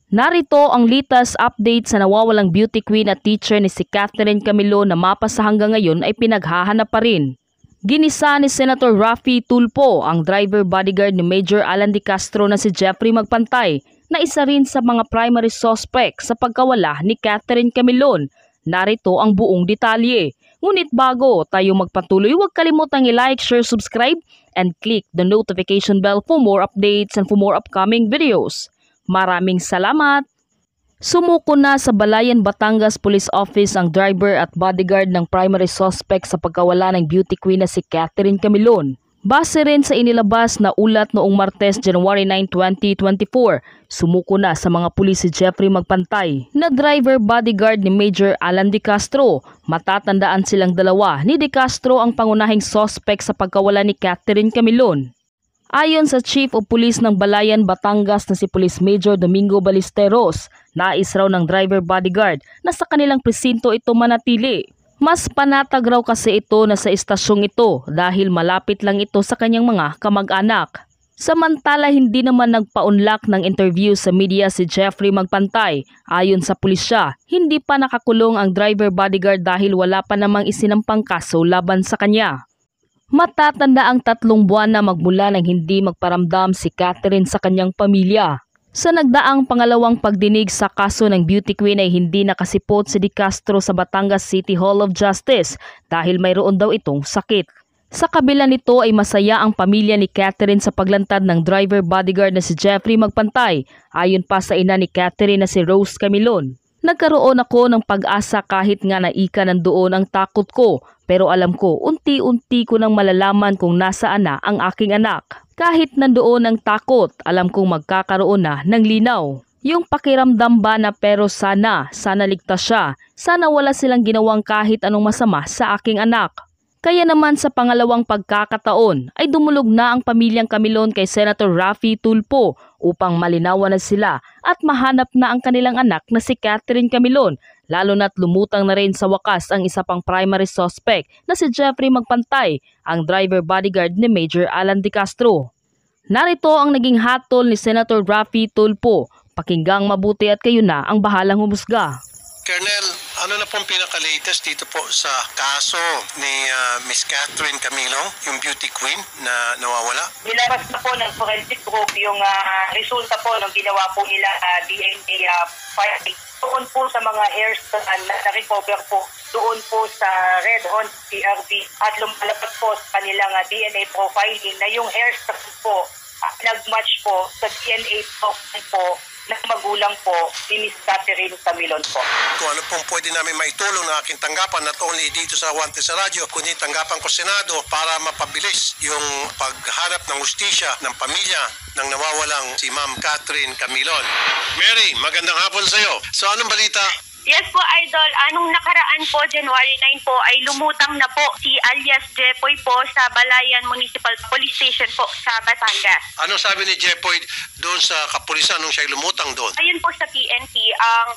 Narito ang latest update sa nawawalang beauty queen at teacher ni si Catherine Camilo na mapa sa hanggang ngayon ay pinaghahanap pa rin. Ginisa ni Senator Raffy Tulfo ang driver bodyguard ni Major Alan De Castro na si Jeffrey Magpantay na isa rin sa mga primary suspect sa pagkawala ni Catherine Camilo. Narito ang buong detalye. Ngunit bago tayo magpatuloy, huwag kalimutang i-like, share, subscribe, and click the notification bell for more updates and for more upcoming videos. Maraming salamat! Sumuko na sa Balayan, Batangas Police Office ang driver at bodyguard ng primary suspect sa pagkawala ng beauty queen na si Catherine Camilo. Base rin sa inilabas na ulat noong Martes, January 9, 2024, sumuko na sa mga pulis si Jeffrey Magpantay na driver bodyguard ni Major Alan De Castro. Matatandaan silang dalawa ni De Castro ang pangunahing suspect sa pagkawala ni Catherine Camilo. Ayon sa Chief of Police ng Balayan, Batangas na si Police Major Domingo Ballesteros, nais raw ng driver bodyguard na sa kanilang presinto ito manatili. Mas panatag raw kasi ito na sa estasyong ito dahil malapit lang ito sa kanyang mga kamag-anak. Samantala hindi naman nagpaunlak ng interview sa media si Jeffrey Magpantay. Ayon sa pulisya, hindi pa nakakulong ang driver bodyguard dahil wala pa namang isinampang kaso laban sa kanya. Matatanda ang 3 buwan na magmula nang hindi magparamdam si Catherine sa kanyang pamilya. Sa nagdaang pangalawang pagdinig sa kaso ng beauty queen ay hindi nakasipot si De Castro sa Batangas City Hall of Justice dahil mayroon daw itong sakit. Sa kabila nito ay masaya ang pamilya ni Catherine sa paglantad ng driver bodyguard na si Jeffrey Magpantay. Ayon pa sa ina ni Catherine na si Rose Camilo, nagkaroon ako ng pag-asa kahit nga naika nandoon ang takot ko. Pero alam ko, unti-unti ko nang malalaman kung nasaan na ang aking anak. Kahit nandoon ang takot, alam kong magkakaroon na ng linaw. Yung pakiramdam ba na pero sana ligtas siya. Sana wala silang ginawang kahit anong masama sa aking anak. Kaya naman sa pangalawang pagkakataon ay dumulog na ang pamilyang Camilo kay Senator Raffy Tulfo upang malinawan na sila at mahanap na ang kanilang anak na si Catherine Camilo. Lalo na't lumutang na rin sa wakas ang isa pang primary suspect na si Jeffrey Magpantay, ang driver bodyguard ni Major Alan De Castro. Narito ang naging hatol ni Senator Raffy Tulfo. Pakinggang mabuti at kayo na ang bahalang humusga. Colonel, ano na pong pinaka-latest dito po sa kaso ni Miss Catherine Camilo, yung beauty queen na nawawala? Nilabas na po ng forensic group yung resulta po ng ginawa po nila DNA filing. Doon po sa mga hairs na na-recover po doon po sa Red Horn PRB at lumalabas po sa kanilang DNA profiling na yung hairs po nag-match po sa DNA profile po ng magulang po ni Miss Catherine Camilo po. Kung ano pong pwede namin maitulong na aking tanggapan, not only dito sa Wanted sa Radyo, kundi tanggapan ko Senado para mapabilis yung pagharap ng hustisya ng pamilya ng nawawalang si Ma'am Catherine Camilo. Mary, magandang hapon sa iyo. So anong balita? Yes po, Idol. Anong nakaraan po, January 9 po, ay lumutang na po si alias Jepoy po sa Balayan Municipal Police Station po sa Batangas. Anong sabi ni Jepoy doon sa kapulisan nung siya lumutang doon? Ayun po sa PNP,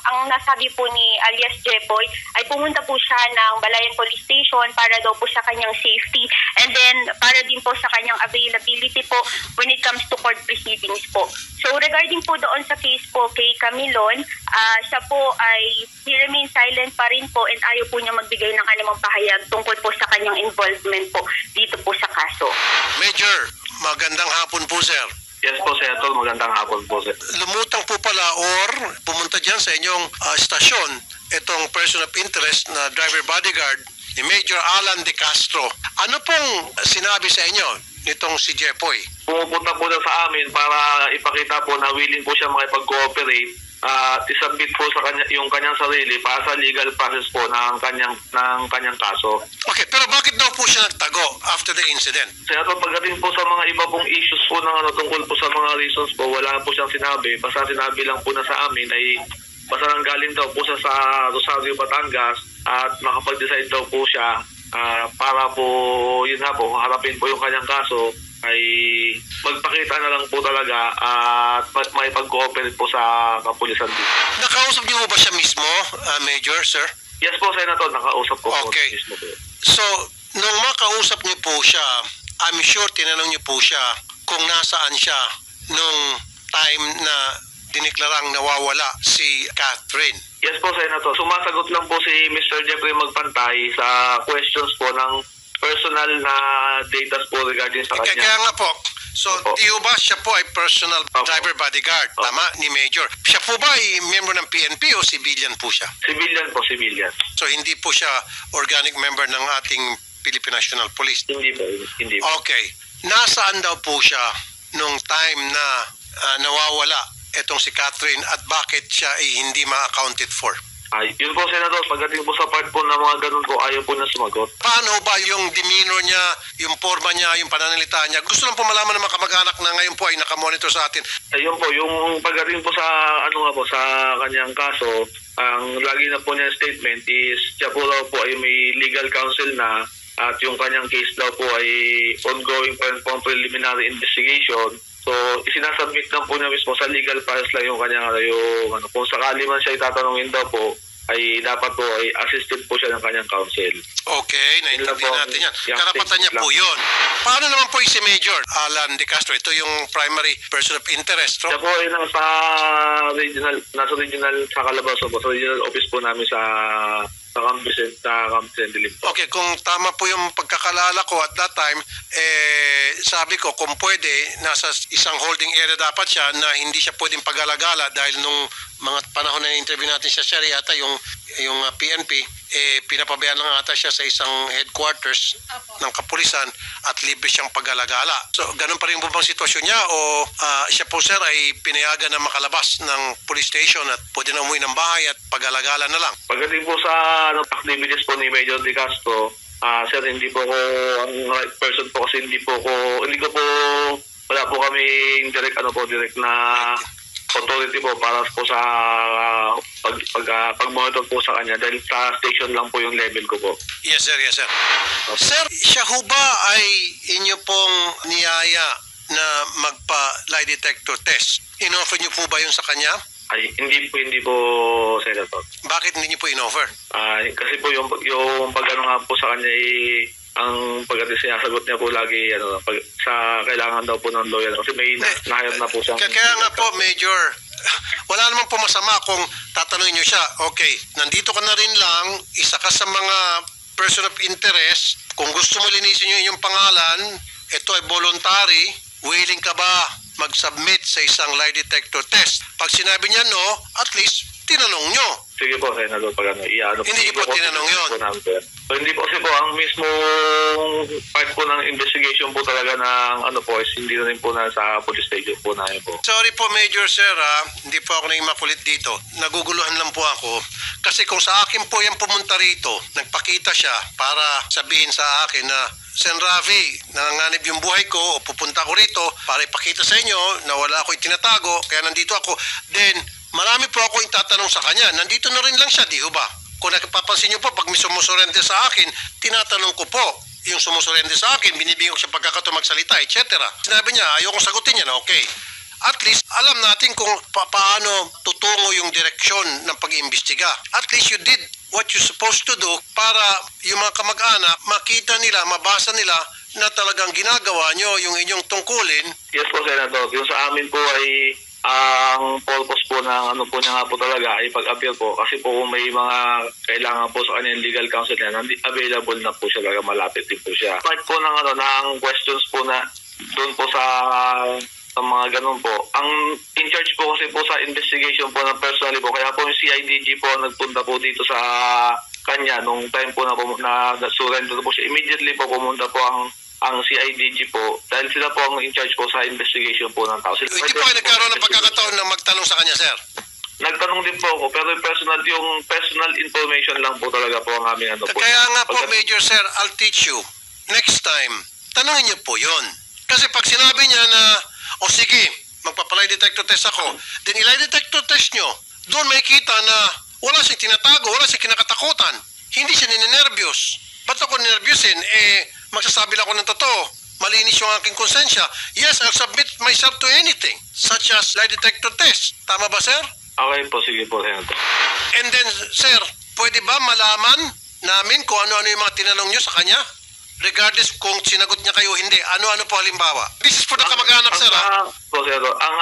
ang nasabi po ni alias Jepoy ay pumunta po siya ng Balayan Police Station para daw po sa kanyang safety and then para din po sa kanyang availability po when it comes to court proceedings po. So regarding po doon sa case po kay Camilo, siya po ay he remains silent pa rin po and ayaw po niya magbigay ng anumang pahayag tungkol po sa kanyang involvement po dito po sa kaso. Major, magandang hapon po, sir. Yes po, Senator. Magandang hapon po, sir. Lumutang po pala or pumunta dyan sa inyong stasyon itong person of interest na driver bodyguard ni Major Alan De Castro. Ano pong sinabi sa inyo nitong si Jepoy? Pumupunta po na sa amin para ipakita po na willing po siya makipag-cooperate at isubmit po sa kanya yung kanyang sarili para sa legal process po ng kanyang kaso. Okay, pero bakit daw po siya nagtago after the incident? Senator, pagdating po sa mga iba pong issues po ng tungkol po sa mga reasons po, wala po siyang sinabi. Basta sinabi lang po na sa amin ay basta nanggaling daw po siya sa Rosario, Batangas at makapag-decide daw po siya para po yun na po, harapin po yung kanyang kaso ay magpakita na lang po talaga at may pag-cooperate po sa kapulisan dito. Nakausap niyo ba siya mismo, Major, sir? Yes po, Senator. Nakausap ko po mismo po. So, nung makausap niyo po siya, I'm sure tinanong niyo po siya kung nasaan siya nung time na diniklarang nawawala si Catherine. Yes po, Senator. Sumasagot lang po si Mr. Jeffrey Magpantay sa questions po ng personal na data po regarding sa kanya. Kaya nga po, so Opo. di ba siya po ay personal Opo. driver bodyguard, Opo. tama, ni Major? Siya po ba ay member ng PNP o civilian po siya? Civilian po, civilian. So hindi po siya organic member ng ating Philippine National Police? Hindi po, hindi po. Okay. Nasaan daw po siya nung time na nawawala itong si Catherine at bakit siya ay hindi ma-accounted for? Yun po, Senator, pagdating po sa part po ng mga ganun po, ayaw po na sumagot. Paano ba yung demeanor niya, yung forma niya, yung pananalita niya? Gusto lang po malaman ng mga kamag-anak na ngayon po ay nakamonitor sa atin. Ayun po, yung pagdating po sa sa kanyang kaso, ang lagi na po niya statement is siya po daw po ay may legal counsel na at yung kanyang case daw po ay ongoing preliminary investigation. So, isinasubmit lang po niya mismo sa legal files lang yung kanyang kung sakali man siya itatanungin daw po, ay dapat po ay assisted po siya ng kanyang counsel. Okay, naintindihan natin yan. Yung Karapatan niya po yun. Paano naman po si Major Alan De Castro? Ito yung primary person of interest. Siya po ay nasa regional sa Calabazo po, sa regional office po namin sa Camp Vicente Lim. Okay, kung tama po yung pagkakalala ko at that time, sabi ko kung pwede, nasa isang holding area dapat siya na hindi siya pwedeng pag-alagala dahil nung mga panahon na interview natin siya yata yung PNP, pinapabayaan lang ata siya sa isang headquarters ng kapulisan at libre siyang pag-alagala. So, ganun pa rin po bang sitwasyon niya o siya po sir ay pinayagan na makalabas ng police station at pwede na umuwi ng bahay at pag-alagala na lang? Pagdating po sa activities po ni Major De Castro, sir, hindi po ko ang right person po kasi wala po kami direct na authority po para po sa pag-monitor po sa kanya dahil sa station lang po yung level ko po. Yes sir, yes sir. Sir, siya ho ba ay inyo pong niyaya na magpa-lie detector test? In-offer niyo po ba yun sa kanya? Ay, hindi po, Senator. Bakit hindi niyo po in-offer? Kasi po yung pag-ano nga po sa kanya ang sinasagot niya po lagi sa kailangan daw po ng lawyer kasi may na-hire na po siyang... Kaya nga po, Major, wala naman po masama kung tatanungin niyo siya, okay, nandito ka na rin lang, isa ka sa mga person of interest, kung gusto mo linisin niyo yung pangalan, ito ay voluntary, willing ka ba mag-submit sa isang lie detector test? Pag sinabi niya no, at least tinanong nyo. Sige po, Senator, Hindi po tinanong yun. So, hindi po kasi po, ang mismo part po ng investigation po talaga ng is hindi na rin po na sa police station po namin po. Sorry po, Major Sir, hindi po ako naging makulit dito. Naguguluhan lang po ako. Kasi kung sa akin po yung pumunta rito, nagpakita siya para sabihin sa akin na Sen Rafi, nanganganib yung buhay ko o pupunta ko rito para ipakita sa inyo na wala ako itinatago, kaya nandito ako. Then, marami po ako itatanong sa kanya. Nandito na rin lang siya, di ba? Kung napapansin niyo po, pag may sumusurrender sa akin, tinatanong ko po yung sumusurrender sa akin, binibigyan ko siya pagkakataon magsalita, etc. Sinabi niya, ayokong sagutin yan, okay. At least, alam natin kung paano tutungo yung direksyon ng pag-iimbestiga. At least you did what you're supposed to do para yung mga kamag-anak makita nila, mabasa nila na talagang ginagawa nyo yung inyong tungkulin. Yes po, Senator. Yung sa amin po ay ang purpose po ng po niya nga po talaga ay pag-appeal po kasi po kung may mga kailangan po sa kanyang legal counsel niya, available na po siya, talaga malapit din po siya. Part po ng questions po na doon po sa mga ganun po. Ang in charge po kasi po sa investigation po ng personally po, kaya po yung CIDG po nagpunta po dito sa kanya nung time po na surrender po siya. Immediately po pumunta po ang CIDG po dahil sila po ang in charge po sa investigation po ng tao. Hindi po ay nagkaroon ng pagkakataon na magtanong sa kanya, sir? Nagtanong din po ako, pero yung personal information lang po talaga po ang aming po. Kaya nga po, Major Sir, I'll teach you. Next time, tanongin niyo po yun. Kasi pag sinabi niya na, o sige, magpapalay detector test ako, then ilay detector test nyo, doon may kita na wala siyang tinatago, wala siyang kinakatakutan. Hindi siya ninenervyos. Ba't ako ninervyusin? Magsasabi lang ako ng totoo. Malinis yung aking konsensya. Yes, I'll submit myself to anything, such as lie detector test. Tama ba, sir? Okay po, sige po, Senator. And then, sir, pwede ba malaman namin kung ano-ano yung mga tinanong nyo sa kanya? regardless kung sinagot niya kayo o hindi, ano-ano po halimbawa? This is for the kamag-anak, sir. Ang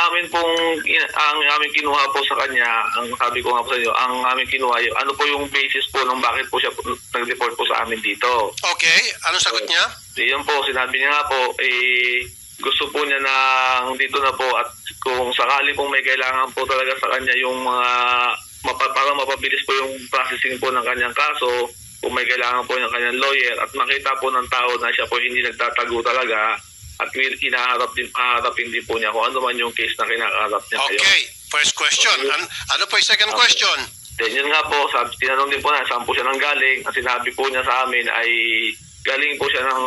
amin kinuha po sa kanya, ang sabi ko nga po sa inyo, ang amin kinuha, ano po yung basis po nung bakit po siya nag-report po sa amin dito. Okay, anong sagot niya? Yun po, sinabi niya nga po, gusto po niya na dito na po at kung sakali pong may kailangan po talaga sa kanya yung mga para mapabilis po yung processing po ng kanyang kaso, kung may kailangan po ng kanyang lawyer at makita po ng tao na siya po hindi nagtatago talaga at hinaharapin din po niya kung ano man yung case na kinakaharap niya ngayon. Okay, first question. Ano po yung second question? Then yun nga po, tinanong din po na saan po siya nanggaling at sinabi po niya sa amin ay galing po siya ng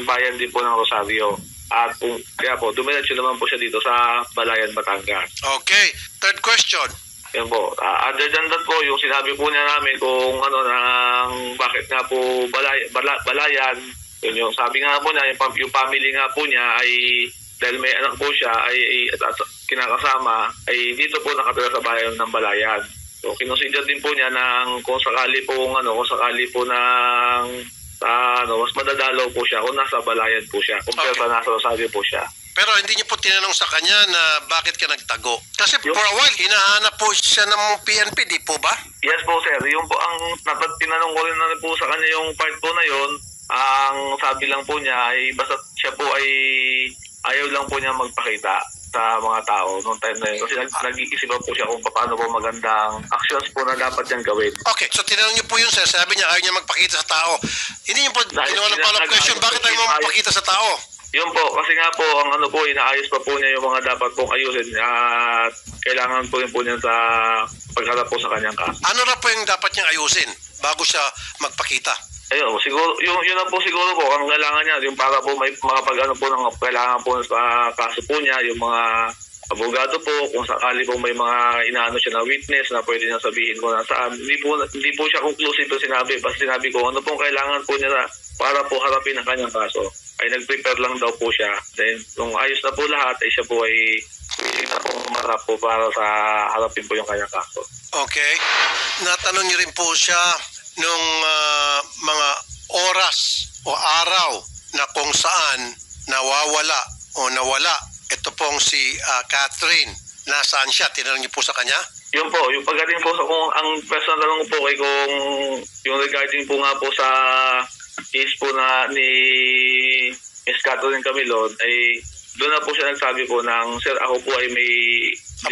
bayan din po ng Rosario. At kaya po, dumiretso naman po siya dito sa Balayan, Batangas. Okay, third question. Yan po. Other than that po, yung sinabi po niya namin kung ano nang bakit nga po Balayan, yun yung sabi nga po niya, yung family nga po niya ay dahil may anak po siya ay kinakasama ay dito po nakatira sa bayan ng Balayan. So kinusidya din po niya ng kung sakali po mas madadalaw po siya kung nasa Balayan po siya, kung sa nasa Rosario po siya. Pero hindi niyo po tinanong sa kanya na bakit ka nagtago. Kasi for a while, hinahanap po siya ng PNP, di po ba? Yes po, sir. Yung po ang tinanong ko rin na po sa kanya yung part po na yon. Ang sabi lang po niya ay basta siya po ay ayaw lang po niya magpakita sa mga tao noong time na yun. Kasi nag-iisip po siya kung paano po magandang actions po na dapat niyang gawin. Okay, so tinanong niyo po yun, sir. Sabi niya ayaw niya magpakita sa tao. Hindi niyo po ginawa ng follow-up question, bakit ayaw mo magpakita sa tao? Yun po, kasi nga po, ang ano po, inaayos pa po niya yung mga dapat pong ayusin at kailangan po yun po niya sa pagharap po sa kanyang kaso. Ano na po yung dapat niyang ayusin bago siya magpakita? Ayun, siguro, yun na po siguro po, ang kailangan niya, yung para po may makapag-ano po ng kailangan po sa kaso po niya, yung mga abogado po, kung sakali po may mga inaano siya na witness na pwede niya sabihin ko na saan. Hindi po siya conclusive yung sinabi. Basta sinabi ko, ano pong kailangan po niya para po harapin ang kanyang kaso. Ay nag-prepare lang daw po siya. Then, kung ayos na po lahat, ay siya po ay willing na po umarap po para sa harapin po yung kanyang kaso. Okay. Natanong niyo rin po siya nung mga oras o araw na kung saan nawawala o nawala. Ito pong si Catherine. Nasaan siya? Tinanong niyo po sa kanya? Yun po, yung pagdating po sa kung ang personal tanong po kay kung yung regarding po nga po sa case po na ni Ms. Catherine Camilon ay doon na po siya nagsabi po ng sir, ako po ay may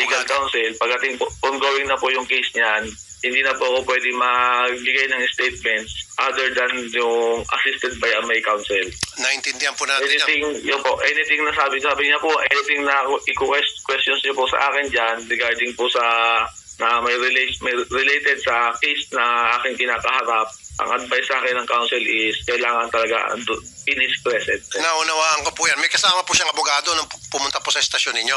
legal counsel. Pagdating po, ongoing na po yung case niyan, hindi na po ako pwede magbigay ng statements other than yung assisted by a may counsel. Naintindihan po natin anything na sabi niya po, anything na questions niyo po sa akin dyan regarding po sa na may related sa case na aking kinakaharap, ang advice sa akin ng counsel is kailangan talaga in his presence. Naunawaan ko po yan. May kasama po siyang abogado nung pumunta po sa estasyon ninyo?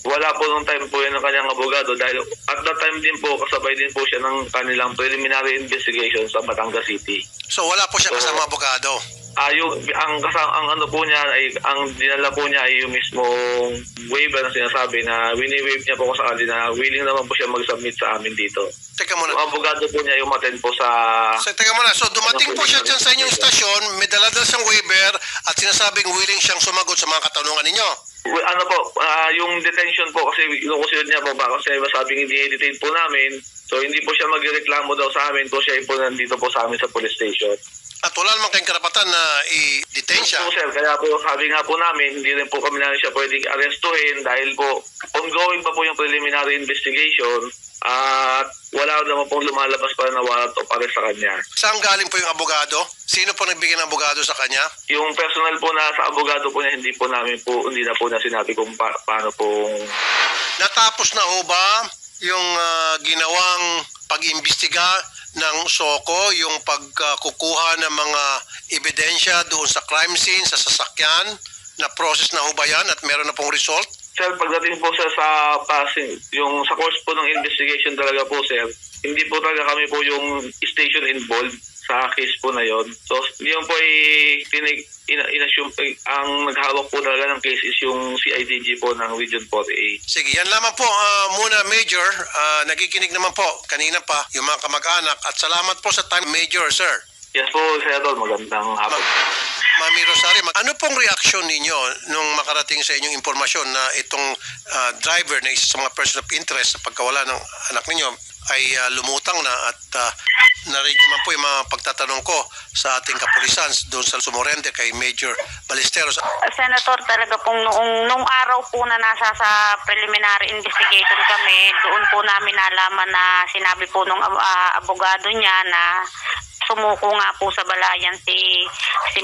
Wala po nung time po yun ng kanyang abogado dahil at that time din po kasabay din po siya ng kanilang preliminary investigation sa Batangas City. So wala po siya kasama abogado? Ang ano po niya ay ang dinala po niya ay yung mismong waiver na sinasabi na wini-waive niya po sa kanila na willing naman po siya mag-submit sa amin dito. Teka muna. Yung abogado po niya yung attend po sa... Teka muna. So dumating po siya dyan sa inyong istasyon, may dala-dala siyang waiver at sinasabing willing siyang sumagot sa mga katanungan ninyo. Ano po, yung detention po kasi inukusunod niya po ba kasi masabing hindi i-detain po namin. So hindi po siya magreklamo daw sa amin po siya po nandito po sa amin sa police station. At wala namang kayong karapatan na i-detain siya. Po, sir, kaya po sabi nga po namin, hindi rin po kami na siya pwedeng arestuhin dahil po ongoing pa po yung preliminary investigation at wala naman pong lumalabas pa na warrant of arrest sa kanya. Saan galing po yung abogado? Sino po nagbigay ng abogado sa kanya? Yung personal po na sa abogado po niya, hindi na po na sinabi kung paano pong... Natapos na ho ba yung ginawang pag-imbestiga ng SOCO, yung pagkukuha ng mga ebidensya doon sa crime scene, sa sasakyan, na process na ho ba yan at meron na pong result? Sir, pagdating po sir sa passing, yung sa course po ng investigation talaga po sir, hindi po talaga kami po yung station involved sa case po na yon. So, yun po ay inassume ang naghawak po talaga ng case is yung CIDG po ng Region 4A. Sige, yan lamang po muna Major. Nakikinig naman po kanina pa yung mga kamag-anak at salamat po sa time Major, sir. Yes po, Senator. Magandang hapon. Mami Rosario, ano pong reaction ninyo nung makarating sa inyong impormasyon na itong driver na isa sa mga person of interest sa pagkawala ng anak ninyo ay lumutang na at narinig man po yung mga pagtatanong ko sa ating kapulisan doon sa Sumorende kay Major Balesteros. Senator, talaga pong nung araw po na nasa sa preliminary investigation kami, doon po namin nalaman na sinabi po nung abogado niya na sumuko nga po sa balayan si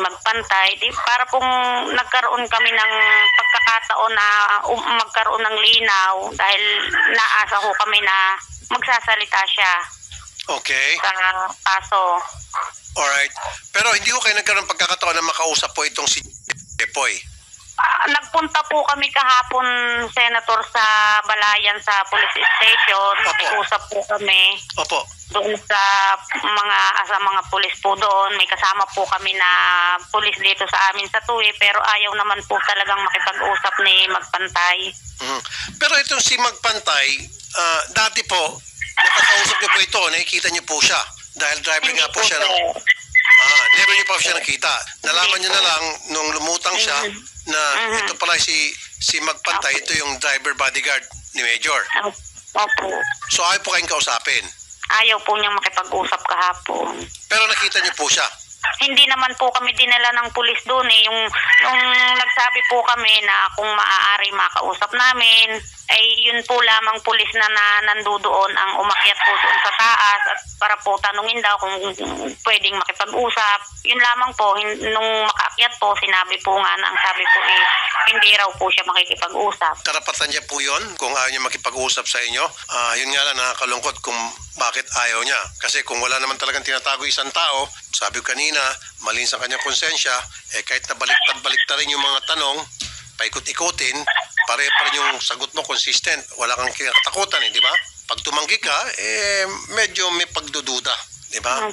Magpantay. Para pong nagkaroon kami ng pagkakataon na magkaroon ng linaw dahil naasa ho kami na magsasalita siya. Okay. Sa kaso. Alright. Pero hindi ko kayo nagkaroon ng pagkakataon na makausap po itong si Jepoy. Nagpunta po kami kahapon, Senator, sa balayan sa police station. Opo. Nakiusap po kami. Opo. Doon sa mga pulis po doon. May kasama po kami na pulis dito sa amin sa Tuwi, pero ayaw naman po talagang makipag-usap ni Magpantay. Pero itong si Magpantay, dati po, nakakausap niyo po ito, nakikita niyo po siya. Dahil driver nga po siya ng... never niyo pa siya nakita. Nalaman niyo na lang nung lumutang siya na ito pala si Magpantay, ito yung driver bodyguard ni Major. Opo. So ayaw po kayong kausapin. Ayaw po niyang makipag-usap kahapon. Pero nakita niyo po siya. Hindi naman po kami dinala ng pulis doon eh. Nung nagsabi po kami na kung maaari makausap namin, ay yun po lamang pulis na nandoon ang umakyat po doon sa taas at para po tanungin daw kung pwedeng makipag-usap. Yun lamang po, nung makaakyat po, sinabi po nga na ang sabi po eh, hindi raw po siya makikipag-usap. Karapatan niya po yun kung ayaw niya makipag-usap sa inyo. Yun nga lang, nakakalungkot kung bakit ayaw niya. Kasi kung wala naman talagang tinatago isang tao, sabi ko kanina, malinis ang kanyang konsensya, kahit na baliktad rin yung mga tanong, paikot-ikutin, pare pa rin yung sagot mo consistent. Wala kang kinatakutan di ba? Pag tumanggi ka, medyo may pagdududa, di ba?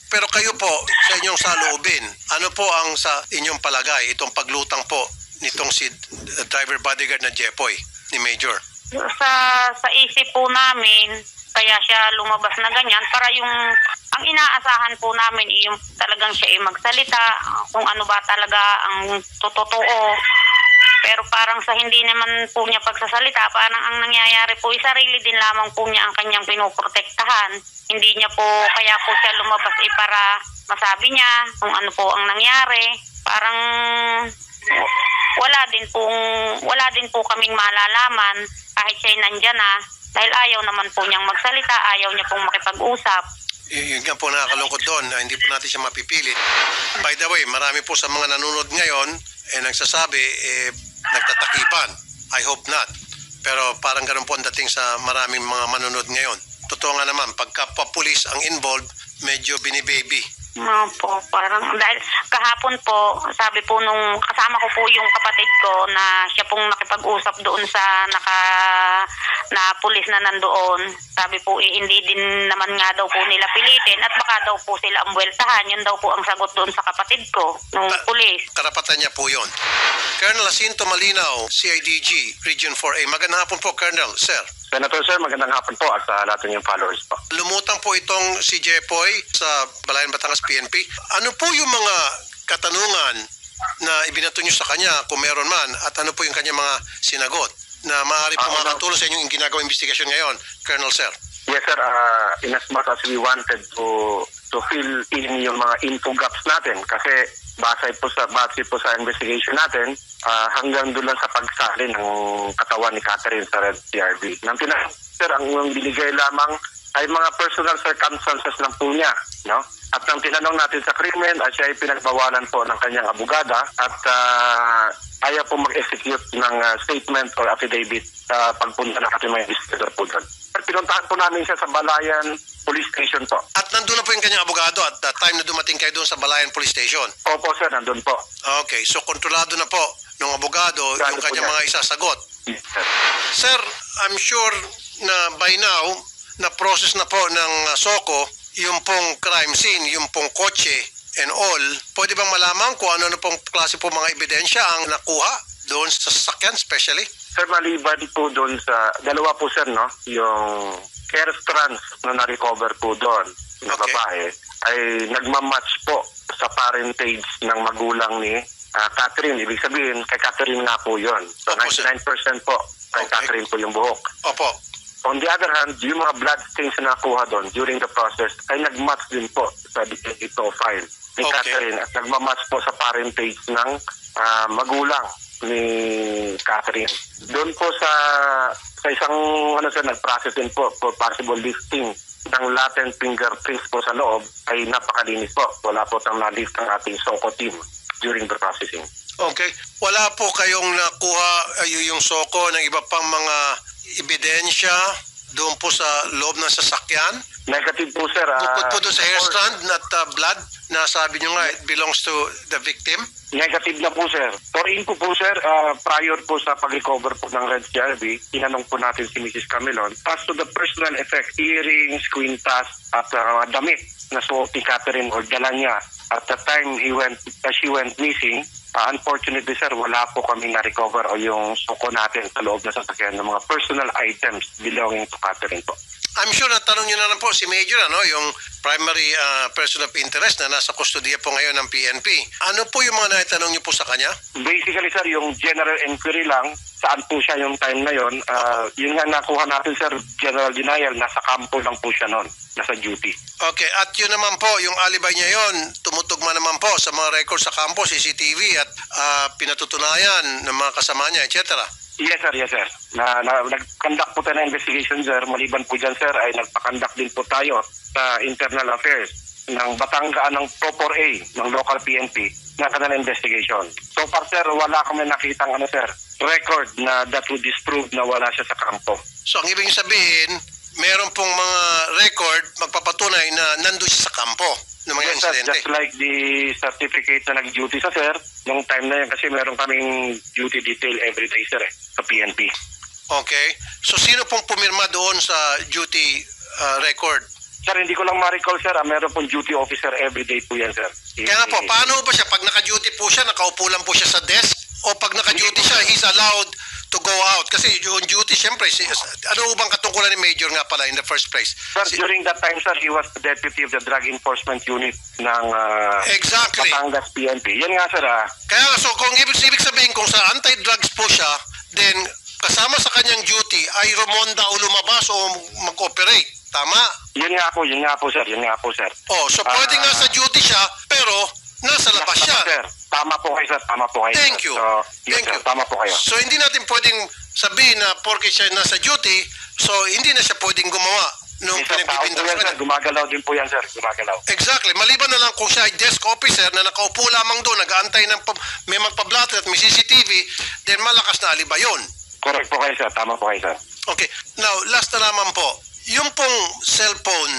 Pero kayo po, sa inyong saloobin, ano po ang sa inyong palagay, itong paglutang po nitong si driver bodyguard na Jepoy, ni Major? Sa isip po namin, kaya siya lumabas na ganyan para ang inaasahan po namin yung talagang siya magsalita kung ano ba talaga ang totoo. Pero parang sa hindi naman po niya pagsasalita, parang ang nangyayari po sarili din lamang po niya ang kanyang pinoprotektahan. Hindi niya po, kaya po siya lumabas para masabi niya kung ano po ang nangyari. Parang wala din po kaming malalaman kahit siya'y nandyan na. Dahil ayaw naman po niyang magsalita, ayaw niya pong makipag-usap. Yun nga po nakakalungkot doon, hindi po natin siya mapipilit. By the way, marami po sa mga nanonood ngayon, nagsasabi, nagtatakipan. I hope not. Pero parang ganun po ang dating sa maraming mga manonood ngayon. Totoo nga naman, pagka pa-pulis ang involved, medyo binibaby. Po, parang dahil kahapon po, sabi po nung kasama ko po yung kapatid ko na siya pong nakipag-usap doon sa na pulis na nandoon. Sabi po hindi din naman nga daw po nila pilitin at baka daw po sila ambueltahan. Yun daw po ang sagot doon sa kapatid ko nung pulis. Karapatan niya po yun. Colonel Jacinto Malinaw, CIDG, Region 4A. Magandang hapon po, Colonel. Sir. Senator, sir, magandang hapon po at sa lahat ng yung followers po. Lumutang po itong si Jepoy sa Balayan Batangas PNP. Ano po yung mga katanungan na ibinato nyo sa kanya kung meron man at ano po yung kanya mga sinagot na maaari po makatulong sa inyong ginagawang investigasyon ngayon, Colonel Sir? Yes, sir. In as much as we wanted to fill in yung mga info gaps natin kasi base po sa investigation natin, hanggang doon lang sa pagsali ng katawan ni Catherine sa Red CRB. Nang sir, ang binigay lamang ay mga personal circumstances lang po niya, no? At nang tinanong natin sa krimen, siya ay pinagbawalan po ng kanyang abogada at ayaw po mag-execute ng statement or affidavit sa pagpunta ng ating mga investigator po doon. Pinuntahan po namin siya sa Balayan Police Station po. At nandun na po yung kanyang abogado at the time na dumating kayo doon sa Balayan Police Station? Opo, sir, nandun po. Okay, so kontrolado na po ng abogado yung kanyang mga isasagot. Yes, sir. Sir, I'm sure na by now, na-process na po ng SOCO yung pong crime scene, yung pong kotse and all. Pwede bang malaman kung ano na pong klase po mga ebidensya ang nakuha doon sa sasakyan especially? Sir, maliban po doon sa, dalawa po sir, no? Yung hair strands na na-recover po doon, yung babae, ay nagmamatch po sa parentage ng magulang ni Catherine. Ibig sabihin, kay Catherine nga po yun. So, Opo, sir. 99% po kay Catherine po yung buhok. Opo. On the other hand, yung mga blood stains na nakuha doon during the process ay nagmatch din po sa DNA profile ni Okay. Catherine at nagmamatch po sa parentage ng magulang ni Catherine. Doon po sa isang nag-process din po for possible lifting ng latent fingerprints po sa loob ay napakalinis po. Wala po tang na-lift ang ating SOCO team during the processing. Okay. Wala po kayong nakuha yung soko ng iba pang mga ebidensya doon po sa loob ng sasakyan? Negative po, sir. Bukod po doon sa hair strand at blood na sabi nyo nga it belongs to the victim? Negative na po, sir. For info po, sir, prior po sa pag-recover po ng Red CRB, tinanong po natin si Mrs. Camilon as to the personal effect, earrings, kwintas, at damit na suot ni Catherine or dala niya. At the time she went missing, unfortunately, sir, wala po kami na-recover o yung suko natin sa loob na sasakyan ng mga personal items belonging to Catherine po. I'm sure natanong nyo na lang po si Major, yung primary person of interest na nasa kustodiya po ngayon ng PNP. Ano po yung mga naitanong nyo po sa kanya? Basically, sir, yung general inquiry lang, saan po siya yung time na yon. Yun nga nakuha natin, sir, general denial, nasa kampo lang po siya noon, nasa duty. Okay, at yun naman po, yung alibay niya yon, tumutugma naman po sa mga records sa kampo, CCTV at pinatutunayan ng mga kasama niya, etc. Yes, sir, yes, sir. Nag-conduct po tayo ng investigation, sir. Maliban po dyan, sir, ay nagpa-conduct din po tayo sa internal affairs ng Batanggaan ng Proper A ng local PNP na kanilang investigation. So far, sir, wala kami nakitang sir, record na that would disprove na wala siya sa kampo. So ang ibig sabihin, meron pong mga record magpapatunay na nandun siya sa kampo ng mga Yes, sir, insidente. just like the certificate na nag-duty sa sir, nung time na yan kasi meron kaming duty detail every day, sir, sa PNP. Okay. So sino pong pumirma doon sa duty record? Sir, hindi ko lang ma-recall, sir. Meron pong duty officer every day po yan, sir. Kaya nga po, paano ba siya? Pag naka-duty po siya, nakaupo lang po siya sa desk? O pag naka-duty siya, he's allowed to go out? Kasi yung duty, syempre, ano bang katungkulan ni Major nga pala in the first place? Sir, during that time, sir, he was the deputy of the Drug Enforcement Unit ng Exactly. Batangas PNP. Yan nga, sir. Kaya nga, so kung ibig sabihin, kung sa anti-drugs po siya, then kasama sa kanyang duty ay rumonda o lumabas o mag-operate. Tama? Yun nga po, sir. Yun nga po, sir. Oh, so pwede nga sa duty siya, pero nasa labas siya. Sir, tama po kayo, sir. Tama po kayo. Thank you. So, yes, Thank sir, you. tama po kayo. So hindi natin pwedeng sabihin na porke siya nasa duty, so hindi na siya pwedeng gumawa nung Yes, sir, tao po pinagbibinta yan, sa sir. kanya. Gumagalaw din po yan, sir. Gumagalaw. Exactly. Maliban na lang kung siya ay desk officer na nakaupo lamang doon, nag-aantay ng may magpa-blatter at may CCTV, then malakas na alibay yun. Correct po kayo, sir. Tama po kayo, sir. Okay. Now, last na naman po. Yung pong cellphone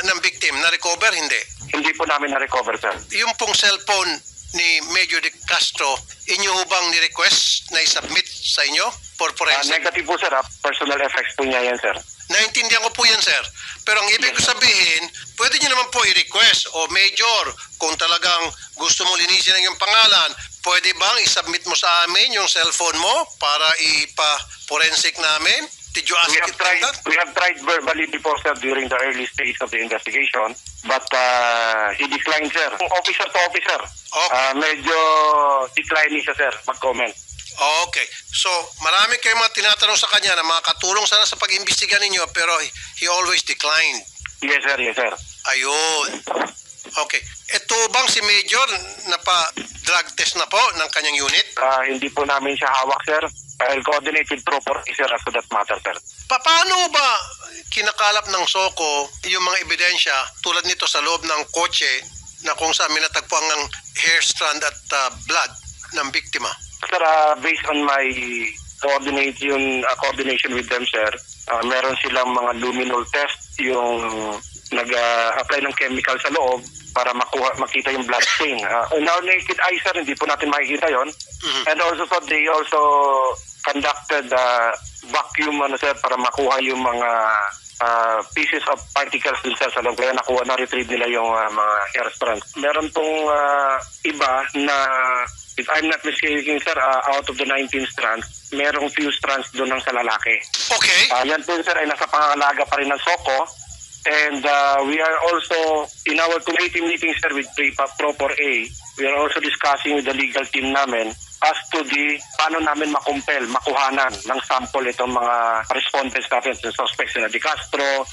ng victim, na-recover, hindi? Hindi po namin na-recover, sir. Yung pong cellphone ni Major De Castro, inyo ho bang ni-request na i-submit sa inyo for forensic? Negative po, sir. Personal effects po niya yan, sir. Naintindihan ko po yan, sir. Pero ang ibig ko sabihin, pwede nyo naman po i-request, o Major, kung talagang gusto mo linisin ang iyong pangalan, pwede bang i-submit mo sa amin yung cellphone mo para ipa-forensic namin? Did you ask it like that? We have tried verbally before, sir, during the early stage of the investigation, but he declined, sir. Officer to officer. Okay. Medyo declining siya, sir, mag-comment. Okay. So, marami kayong mga tinatanong sa kanya na makakatulong sana sa pag-imbestiga ninyo, pero he always declined. Yes, sir. Yes, sir. Ayun. Okay. Ito bang si Major napa-drug test na po ng kanyang unit? Hindi po namin siya hawak, sir. I'll coordinate with proper officer as to that matter, sir. Paano ba kinakalap ng SOCO yung mga ebidensya tulad nito sa loob ng kotse na kung saan minatagpuan ng hair strand at blood ng biktima? Sir, based on my coordination with them, sir, meron silang mga luminol test, yung nag-apply ng chemical sa loob para makita yung blood stain. In our naked eye, sir, hindi po natin makikita yon. And also, so, they also conducted vacuum, sir, para makuha yung mga pieces of particles din, sir, sa loob. Kaya na-retrieve nila yung mga hair strands. Meron pong iba na, if I'm not mistaken, sir, out of the 19 strands, merong few strands doon ng sa lalaki. Okay. Yan po, sir, ay nasa pangalaga pa rin ng SOCO. And we are also, in our committee meeting, sir, with Proper A, we are also discussing with the legal team namin as to paano namin makuhanan ng sample itong mga respondents natin, the suspects na Di Castro,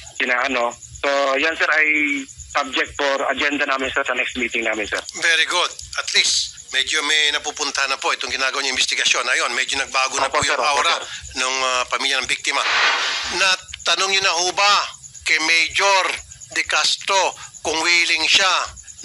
So, yan, sir, ay subject for agenda namin, sir, sa next meeting namin, sir. Very good. At least, medyo may napupunta na po itong ginagawa niyo investigasyon. Ayon, medyo nagbago na po yung aura ng pamilya ng biktima. Natanong niyo na ho ba kay Major Di Castro kung willing siya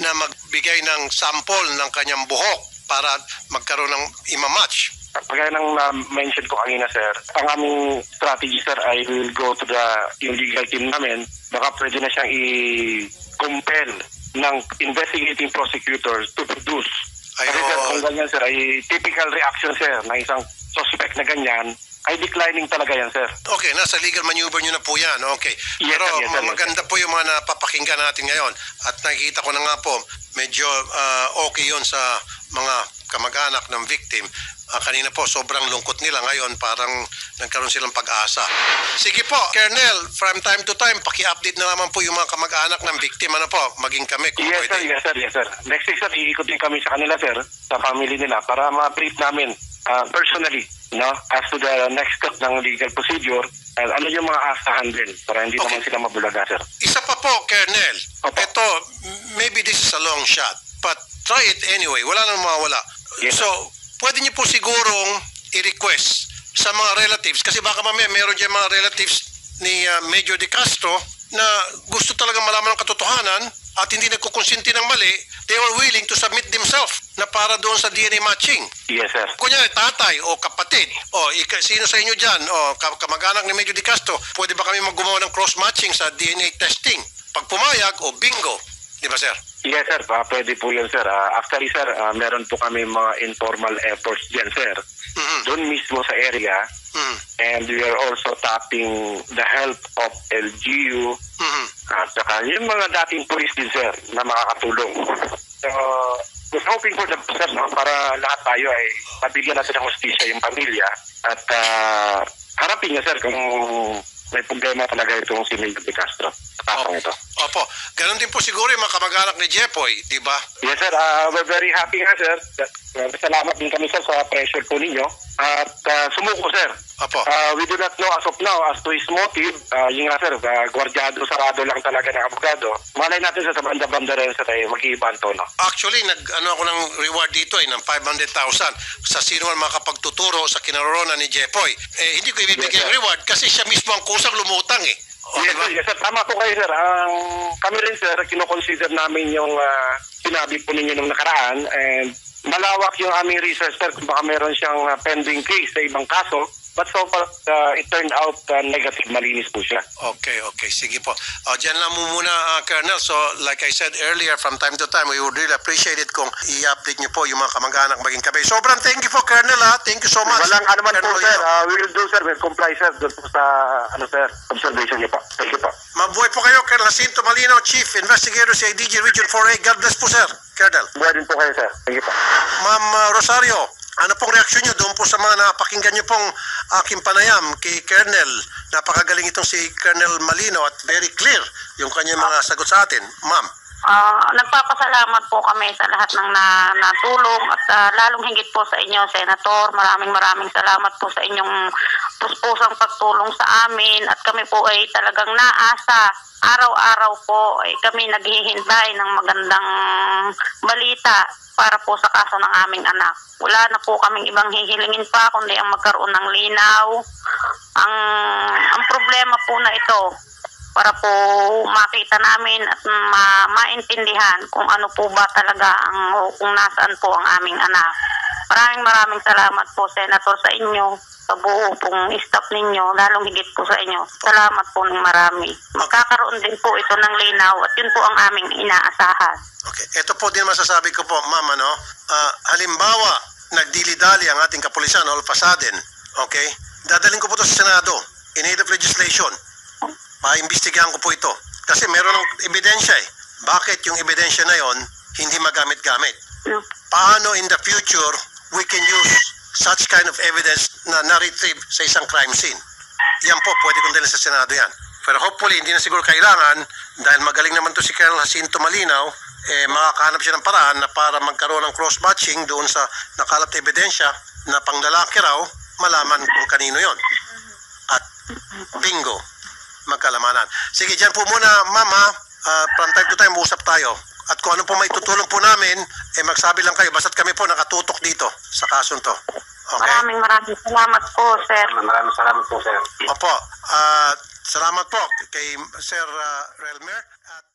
na magbigay ng sample ng kanyang buhok para magkaroon ng imamatch? Pagkaya nang na-mention ko kanina, sir, ang aming strategy, sir, ay will go to the legal team namin. Baka pwede na siyang i-compel ng investigating prosecutors to produce. Kasi, sir, kung ganyan, sir, ay typical reaction, sir, ng isang suspect na ganyan, ay declining talaga yan, sir. Okay, nasa legal maneuver nyo na po yan. Okay. Yes, Pero sir, yes, sir, maganda po yung mga napapakinggan natin ngayon. At nakikita ko na nga po, medyo okay yun sa mga kamag-anak ng victim. Kanina po, sobrang lungkot nila. Ngayon, parang nagkaroon silang pag-asa. Sige po, Colonel, from time to time, paki-update na naman po yung mga kamag-anak ng victim. Ano po, maging kami kung Yes, pwede. sir, yes, sir. Next week, sir, iikot din kami sa kanila, sir, sa family nila, para ma-brief namin personally, as to the next step ng legal procedure, ano yung mga asahan din, para hindi naman sila mabulaga, sir. Isa pa po, Colonel. Opo. Ito, maybe this is a long shot, but try it anyway. Wala nang mawawala. Yes, So, pwede niyo po sigurong i-request sa mga relatives, kasi baka mamaya meron dyan mga relatives ni Major Di Castro na gusto talaga malaman ng katotohanan at hindi nagkukonsinti ng mali, they were willing to submit themselves na para doon sa DNA matching. Yes, sir. Kunyari, tatay o kapatid, sino sa inyo dyan, kamag-anak ni Major Di Castro, pwede ba kami gumawa ng cross-matching sa DNA testing? Pag pumayag, bingo. Di ba, sir? Yes, sir. Pwede po yun, sir. Actually, sir, meron po kami mga informal efforts dyan, sir. Doon mismo sa area. And we are also tapping the help of LGU at saka yung mga dating police din, sir, na makakatulong. So, we're hoping for the best, para lahat tayo ay mabigyan natin ng hustisya yung pamilya at harapin niya, sir, kung may problema talaga itong si Major Di Castro. Ito. Opo. Ganon din po siguro yung mga kamag-anak ni Jepoy, di ba? Yes, sir. We're very happy nga, sir. Salamat din kami, sir, sa pressure po ninyo. At sumuko, sir. Opo. We do not know as of now as to his motive. Yung nga, sir, gwardyado, sarado lang talaga ng abogado. Malay natin sa banda-banda rin sa tayo, mag-iiba ang tono. Actually, ako ng reward dito ng 500,000 sa sino man makapagtuturo sa kinaroroonan ni Jepoy. Hindi ko ibibigay yung reward kasi siya mismo ang kusang lumutang eh. Yes, sir. Yes, sir. Tama po kayo, sir. Kami rin, sir, kinoconsider namin yung sinabi po ninyo nung nakaraan, and malawak yung aming research, sir, kung baka meron siyang pending case sa ibang kaso. But so far, it turned out negative, malinis po siya. Okay. Sige po. Diyan lang muna, Colonel. So, like I said earlier, from time to time, we would really appreciate it kung i-update niyo po yung mga kamag-anak maging kabay. Sobrang thank you po, Colonel, ha? Thank you so much. Walang anuman po, sir. We will do, sir. We'll comply, sir, doon po sa, sir, observation niyo po. Thank you po. Mabuhay po kayo, Colonel Jacinto Malino, Chief Investigator sa IDG Region 4A. God bless po, sir. Colonel. Buhay din po kayo, sir. Thank you po. Ma'am Rosario, ano pong reaksyon nyo doon po sa mga napakinggan nyo pong aking panayam kay Colonel? Napakagaling itong si Colonel Malino at very clear yung kanyang mga sagot sa atin. Ma'am. Nagpapasalamat po kami sa lahat ng natulong at lalong higit po sa inyo, Senator. Maraming salamat po sa inyong puspusang pagtulong sa amin at kami po ay talagang naasa. Araw-araw po ay kami naghihintay ng magandang balita para po sa kaso ng aming anak. Wala na po kaming ibang hihilingin pa kundi ang magkaroon ng linaw. Ang problema po na ito para po makita namin at maintindihan kung ano po ba talaga kung nasaan po ang aming anak. Maraming salamat po, Senator, sa inyo, sa buo pong staff ninyo, lalong higit po sa inyo. Salamat po ng marami. Magkakaroon din po ito ng linaw at yun po ang aming inaasahan. Okay. Ito po din masasabi ko po, Ma'am, halimbawa, nagdili-dali ang ating kapulisan all of a sudden, okay? Dadaling ko po ito sa Senado, in aid of legislation. Maimbestigahan ko po ito. Kasi meron ng ebidensya eh. Bakit yung ebidensya na yon hindi magamit-gamit? Paano in the future we can use such kind of evidence na na-retrieve sa isang crime scene? Yan po, pwede kong dalhin sa Senado yan. Pero hopefully, hindi na siguro kailangan dahil magaling naman to si Colonel Jacinto Malinaw, makakahanap siya ng paraan na para magkaroon ng cross-matching doon sa nakalap na ebidensya na panglalaki raw, malaman kung kanino yon. At bingo, magkalamanan. Sige, dyan po muna, Mama. From time to time, usap tayo. At kung ano po may tutulong po namin, magsabi lang kayo. Basta't kami po nakatutok dito sa kasong to. Okay? Maraming salamat po, sir. Maraming salamat po, sir. Opo. Salamat po kay Sir Relmer. At